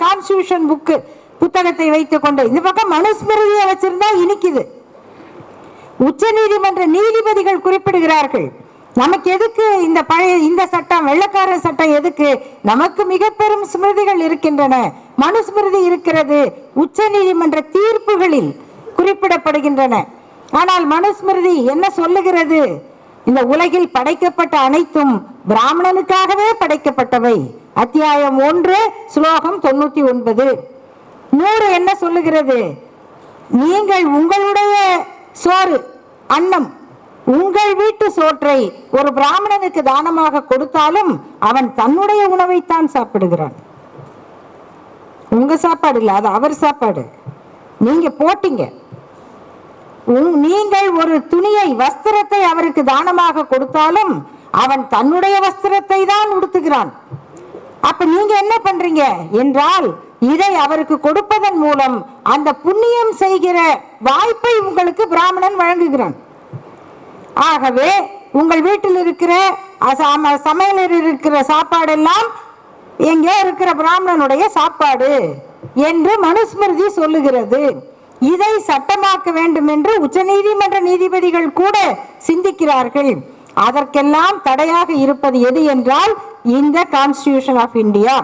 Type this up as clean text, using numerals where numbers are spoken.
Constitution புத்தகத்தை வைத்துக் கொண்டு இந்த பக்கம் மனுஸ்மிருதியை வச்சிருந்தா இனிக்குது. உச்ச நீதிமன்ற நீதிபதிகள் குறிப்பிடுகிறார்கள், நமக்கு எதுக்கு இந்த பழைய இந்த சட்டம், வெள்ளக்கார சட்டம் எதுக்கு? நமக்கு மிக பெரும் ஸ்மிருதிகள் இருக்கின்றன, மனுஸ்மிருதி இருக்கிறது, உச்ச நீதிமன்ற தீர்ப்புகளில் குறிப்பிடப்படுகின்றன. ஆனால் மனுஸ்மிருதி என்ன சொல்லுகிறது? இந்த உலகில் படைக்கப்பட்ட அனைத்தும் பிராமணனுக்காகவே படைக்கப்பட்டவை. அத்தியாயம் 1 ஸ்லோகம் 99. 100 என்ன சொல்லுகிறது? நீங்கள் உங்களுடைய சோறு, அன்னம், உங்கள் வீட்டு சோற்றை ஒரு பிராமணனுக்கு தானமாக கொடுத்தாலும் அவன் தன்னுடைய உணவைத்தான் சாப்பிடுகிறான். உங்க சாப்பாடு இல்ல, அது அவர் சாப்பாடு. நீங்க போட்டீங்க. நீங்கள் ஒரு துணியை, வஸ்திரத்தை அவருக்கு தானமாக கொடுத்தாலும் அவன் தன்னுடைய வஸ்திரத்தை தான் உடுத்துகிறான். அப்ப நீங்க என்ன பண்றீங்க என்றால், இதை அவருக்கு கொடுப்பதன் மூலம் அந்த புண்ணியம் செய்கிற வாய்ப்பை உங்களுக்கு பிராமணன் வழங்குகிறான். ஆகவே உங்கள் வீட்டில் இருக்கிற சமையலில் இருக்கிற சாப்பாடெல்லாம் எங்கே இருக்கிற பிராமணனுடைய சாப்பாடு என்று மனுஸ்மிருதி சொல்லுகிறது. இதை சட்டமாக்க வேண்டும் என்று உச்சநீதிமன்ற நீதிபதிகள் கூட சிந்திக்கிறார்கள். அதற்கெல்லாம் தடையாக இருப்பது எது என்றால் இந்த கான்ஸ்டிடியூஷன் ஆஃப் இந்தியா.